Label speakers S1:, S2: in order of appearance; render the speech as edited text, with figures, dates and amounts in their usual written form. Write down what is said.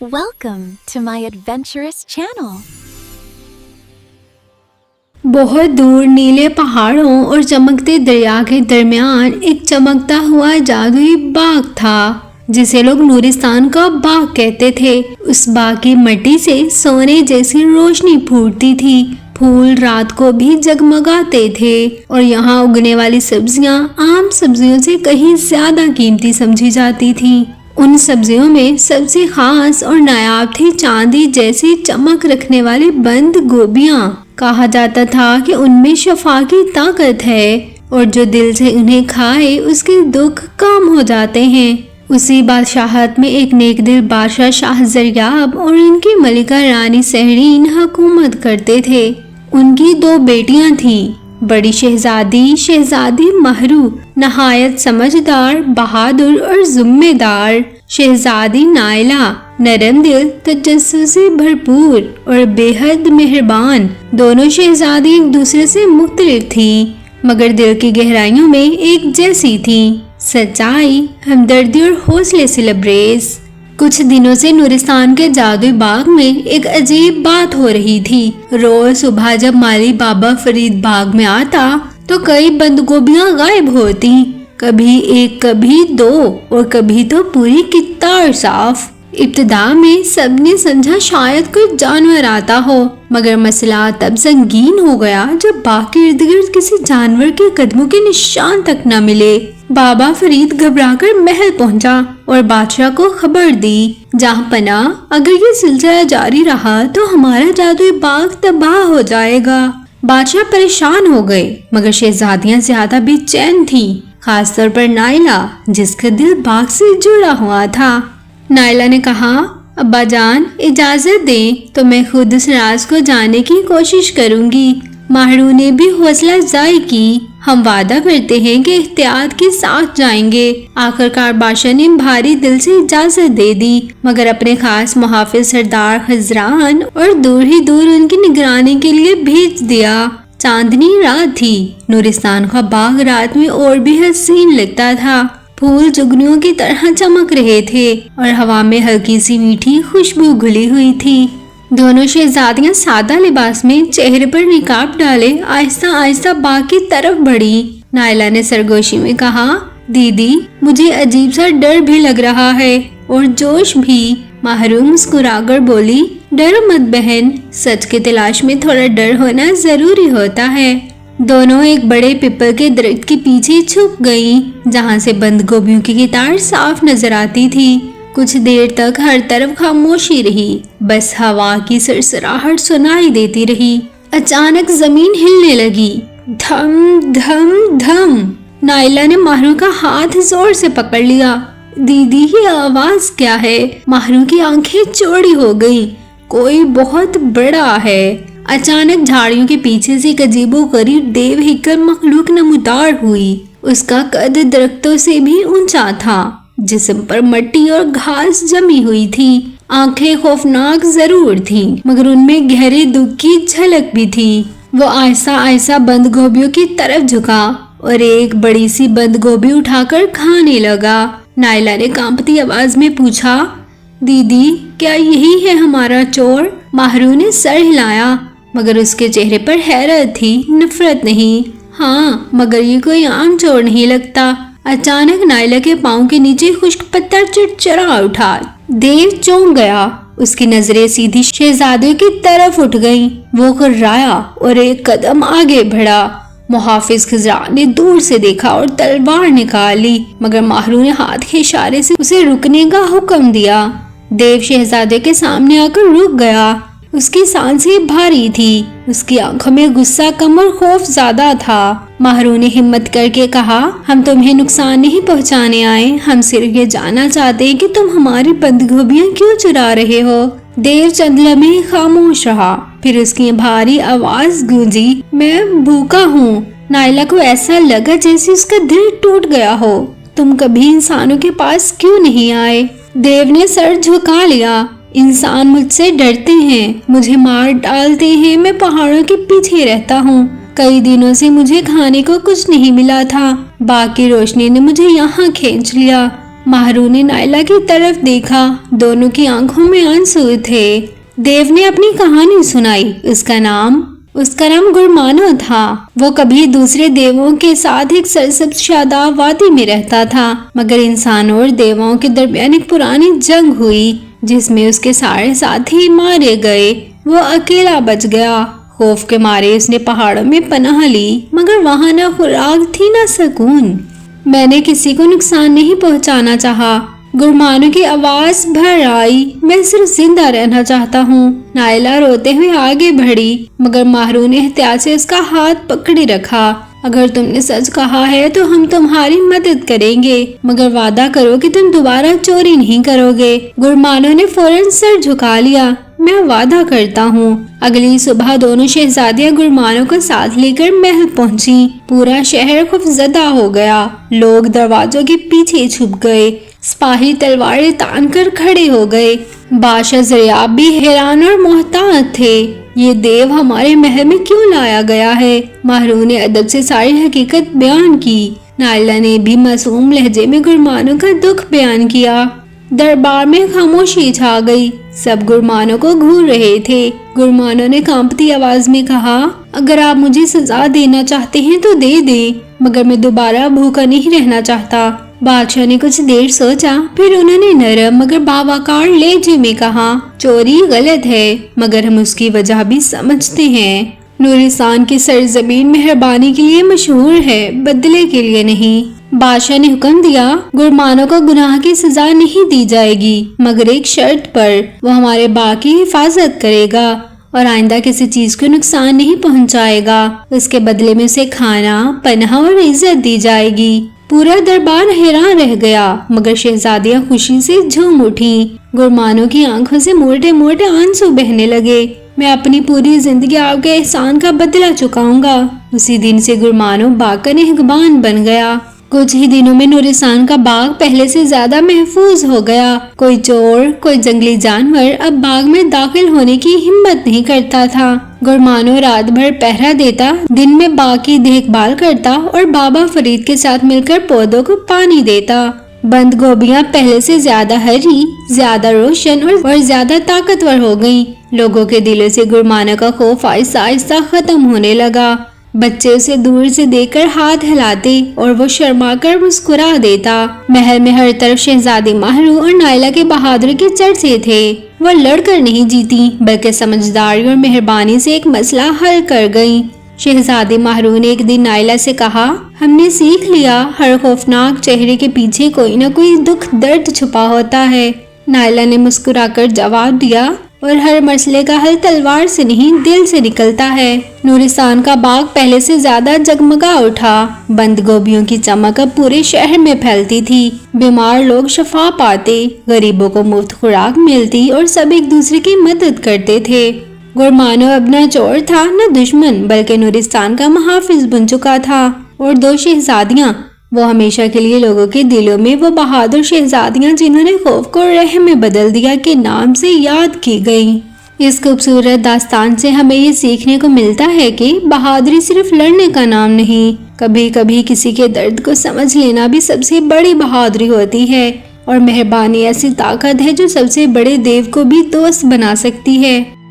S1: Welcome to my adventurous channel.
S2: बहुत दूर नीले पहाड़ों और चमकते दरिया के दरमियान एक चमकता हुआ जादुई बाग था जिसे लोग नूरिस्तान का बाग कहते थे। उस बाग की मिट्टी से सोने जैसी रोशनी फूटती थी, फूल रात को भी जगमगाते थे और यहाँ उगने वाली सब्जियाँ आम सब्जियों से कहीं ज्यादा कीमती समझी जाती थी। उन सब्जियों में सबसे खास और नायाब थी चांदी जैसी चमक रखने वाली बंद गोभियाँ। कहा जाता था कि उनमें शफा की ताकत है और जो दिल से उन्हें खाए उसके दुख कम हो जाते हैं। उसी बादशाहत में एक नेक दिल बादशाह शाहजरियाब और उनकी मलिका रानी सहरीन हुकूमत करते थे। उनकी दो बेटियां थीं, बड़ी शहजादी महरू नहायत समझदार, बहादुर और जिम्मेदार, शहजादी नायला नरम दिल, तजस्सुस से भरपूर और बेहद मेहरबान। दोनों शहजादी एक दूसरे से मुख्तलिफ थीं, मगर दिल की गहराइयों में एक जैसी थीं, सच्चाई, हमदर्दी और हौसले से लबरेज। कुछ दिनों से नूरिस्तान के जादुई बाग में एक अजीब बात हो रही थी। रोज सुबह जब माली बाबा फरीद बाग में आता तो कई बंद गोभियां गायब होती, कभी एक, कभी दो और कभी तो पूरी कितार साफ। इब्तिदा में सबने समझा शायद कोई जानवर आता हो, मगर मसला तब संगीन हो गया जब बाग के इर्द गिर्द किसी जानवर के कदमों के निशान तक न मिले। बाबा फरीद घबराकर महल पहुंचा और बादशाह को खबर दी, जहाँ पना अगर ये सिलसिला जारी रहा तो हमारा जादुई बाग तबाह हो जाएगा। बादशाह परेशान हो गए, मगर शहजादियां ज्यादा बेचैन थीं, खासतौर पर नायला जिसका दिल बाग से जुड़ा हुआ था। नायला ने कहा, अब्बा जान इजाजत दें तो मैं खुद इस राज को जानने की कोशिश करूंगी। महरू ने भी हौसला अफजाई की, हम वादा करते हैं कि एहतियात के साथ जाएंगे। आखिरकार बादशाह ने भारी दिल से इजाजत दे दी, मगर अपने खास मुहाफिज सरदार खजरान और दूर ही दूर उनकी निगरानी के लिए भेज दिया। चांदनी रात थी, नूरिस्तान का बाग रात में और भी हसीन लगता था। फूल जुगनुओं की तरह चमक रहे थे और हवा में हल्की सी मीठी खुशबू घुली हुई थी। दोनों शहजादियां सादा लिबास में चेहरे पर निकाब डाले आहिस्ता आहिस्ता बाग की तरफ बढ़ी। नायला ने सरगोशी में कहा, दीदी मुझे अजीब सा डर भी लग रहा है और जोश भी। महरू मुस्कुराकर बोली, डरो मत बहन, सच की तलाश में थोड़ा डर होना जरूरी होता है। दोनों एक बड़े पिपल के दरख्त के पीछे छुप गईं, जहाँ से बंद गोभियों की कितार साफ नजर आती थी। कुछ देर तक हर तरफ खामोशी रही, बस हवा की सरसराहट सुनाई देती रही। अचानक जमीन हिलने लगी, धम धम धम। नायला ने महरू का हाथ जोर से पकड़ लिया। दीदी ये आवाज क्या है? महरू की आंखें चौड़ी हो गईं, कोई बहुत बड़ा है। अचानक झाड़ियों के पीछे से एक अजीबोगरीब देव हिक्कर मखलूक नमूदार हुई। उसका कद दरख्तों से भी ऊंचा था, जिस्म पर मिट्टी और घास जमी हुई थी। आंखें खौफनाक जरूर थीं, मगर उनमें गहरे दुख की झलक भी थी। वो आहिस्ता आहिस्ता बंद गोभियों की तरफ झुका और एक बड़ी सी बंद गोभी उठाकर खाने लगा। नायला ने कांपती आवाज में पूछा, दीदी क्या यही है हमारा चोर? महरू ने सर हिलाया, मगर उसके चेहरे पर हैरत थी, नफरत नहीं। हाँ, मगर ये कोई आम चोर नहीं लगता। अचानक नायला के पाँव के नीचे खुश्क पत्थर चिड़चिड़ा उठा। देव चौंक गया, उसकी नजरें सीधी शहजादे की तरफ उठ गईं। वो कर्राया और एक कदम आगे बढ़ा। मुहाफिज खजरान ने दूर से देखा और तलवार निकाली, मगर महरू ने हाथ के इशारे से उसे रुकने का हुक्म दिया। देव शहजादे के सामने आकर रुक गया। उसकी सांसें भारी थी, उसकी आंखों में गुस्सा कम और खौफ ज्यादा था। महरू ने हिम्मत करके कहा, हम तुम्हें नुकसान नहीं पहुंचाने आए, हम सिर्फ ये जानना चाहते हैं कि तुम हमारी बंद गोभियां क्यों चुरा रहे हो। देव चंद लम्हे खामोश रहा, फिर उसकी भारी आवाज गूंजी, मैं भूखा हूँ। नायला को ऐसा लगा जैसे उसका दिल टूट गया हो। तुम कभी इंसानों के पास क्यों नहीं आए? देव ने सर झुका लिया। इंसान मुझसे डरते हैं, मुझे मार डालते हैं, मैं पहाड़ों के पीछे रहता हूँ। कई दिनों से मुझे खाने को कुछ नहीं मिला था, बाग की रोशनी ने मुझे यहाँ खींच लिया। ماہرو نے نائلہ کی طرف دیکھا، دونوں کی آنکھوں میں آنسو تھے۔ دیو نے اپنی کہانی سنائی۔ اس کا نام گرمانو تھا۔ وہ کبھی دوسرے دیووں کے ساتھ ایک سرسبز شاداب وادی میں رہتا تھا، مگر انسانوں اور دیووں کے درمیان ایک پرانی جنگ ہوئی جس میں اس کے سارے ساتھی مارے گئے۔ وہ اکیلا بچ گیا۔ خوف کے مارے اس نے پہاڑوں میں پناہ لی، مگر وہاں نہ خوراک تھی نہ سکون۔ میں نے کسی کو نقصان نہیں پہنچانا چاہا۔ گرمانو کی آواز بھر آئی، میں صرف زندہ رہنا چاہتا ہوں۔ نائلہ روتے ہوئے آگے بڑھی، مگر ماہرو نے احتیاط سے اس کا ہاتھ پکڑے رکھا۔ اگر تم نے سچ کہا ہے تو ہم تمہاری مدد کریں گے، مگر وعدہ کرو کہ تم دوبارہ چوری نہیں کرو گے۔ گرمانو نے فوراً سر جھکا لیا، میں وعدہ کرتا ہوں۔ اگلی صبح دونوں شہزادیاں گرمانو کو ساتھ لے کر محل پہنچی۔ پورا شہر خوفزدہ ہو گیا، لوگ دروازوں کے پیچھے چھپ گئے، سپاہی تلواریں تان کر کھڑے ہو گئے۔ بادشاہ زریاب بھی حیران اور محتاط تھے۔ یہ دیو ہمارے محل میں کیوں لایا گیا ہے؟ ماہرو نے ادب سے ساری حقیقت بیان کی۔ نائلہ نے بھی معصوم لہجے میں گرمانو کا دکھ بیان کیا۔ دربار میں خاموشی چھا گئی، سب گرمانو کو گھور رہے تھے۔ گرمانو نے کانپتی آواز میں کہا، اگر آپ مجھے سزا دینا چاہتے ہیں تو دے دیں، مگر میں دوبارہ بھوکا نہیں رہنا چاہتا۔ بادشاہ نے کچھ دیر سوچا، پھر انہوں نے نرم مگر باوقار لہجے میں کہا، چوری غلط ہے، مگر ہم اس کی وجہ بھی سمجھتے ہیں۔ نورستان کی سرزمین مہربانی کے لیے مشہور ہے، بدلے کے لیے نہیں۔ بادشاہ نے حکم دیا، گرمانو کو گناہ کی سزا نہیں دی جائے گی، مگر ایک شرط پر، وہ ہمارے باغ کی حفاظت کرے گا اور آئندہ کسی چیز کو نقصان نہیں پہنچائے گا۔ اس کے بدلے میں اسے کھانا، پناہ اور عزت دی جائے گی۔ پورا دربار حیران رہ گیا، مگر شہزادیاں خوشی سے جھوم اٹھیں۔ گرمانو کی آنکھوں سے موٹے موٹے آنسو بہنے لگے۔ میں اپنی پوری زندگی آپ کے احسان کا بدلہ چکاؤں گا۔ اسی دن سے گرمانو باغ کا نگہبان بن گیا۔ کچھ ہی دنوں میں نورستان کا باغ پہلے سے زیادہ محفوظ ہو گیا۔ کوئی چور، کوئی جنگلی جانور اب باغ میں داخل ہونے کی ہمت نہیں کرتا تھا۔ گرمانو رات بھر پہرا دیتا، دن میں باغ کی دیکھ بھال کرتا اور بابا فرید کے ساتھ مل کر پودوں کو پانی دیتا۔ بند گوبیاں پہلے سے زیادہ ہری، زیادہ روشن اور زیادہ طاقتور ہو گئیں۔ لوگوں کے دلوں سے گرمانو کا خوف آہستہ آہستہ ختم ہونے لگا۔ بچے اسے دور سے دیکھ کر ہاتھ ہلاتے اور وہ شرما کر مسکرا دیتا۔ محل میں ہر طرف شہزادی ماہرو اور نائلہ کے بہادر کے چرچے تھے۔ وہ لڑ کر نہیں جیتی، بلکہ سمجھداری اور مہربانی سے ایک مسئلہ حل کر گئیں۔ شہزادی ماہرو نے ایک دن نائلہ سے کہا، ہم نے سیکھ لیا، ہر خوفناک چہرے کے پیچھے کوئی نہ کوئی دکھ درد چھپا ہوتا ہے۔ نائلہ نے مسکرا کر جواب دیا، اور ہر مسئلے کا حل تلوار سے نہیں، دل سے نکلتا ہے۔ نورستان کا باغ پہلے سے زیادہ جگمگا اٹھا۔ بند گوبیوں کی چمک اب پورے شہر میں پھیلتی تھی۔ بیمار لوگ شفا پاتے، غریبوں کو مفت خوراک ملتی اور سب ایک دوسرے کی مدد کرتے تھے۔ گرمانو اب نہ چور تھا نہ دشمن، بلکہ نورستان کا محافظ بن چکا تھا۔ اور دو شہزادیاں، وہ ہمیشہ کے لیے لوگوں کے دلوں میں وہ بہادر شہزادیاں جنہوں نے خوف کو رحم میں بدل دیا کے نام سے یاد کی گئیں۔ اس خوبصورت داستان سے ہمیں یہ سیکھنے کو ملتا ہے کہ بہادری صرف لڑنے کا نام نہیں، کبھی کبھی کسی کے درد کو سمجھ لینا بھی سب سے بڑی بہادری ہوتی ہے، اور مہربانی ایسی طاقت ہے جو سب سے بڑے دیو کو بھی دوست بنا سکتی ہے۔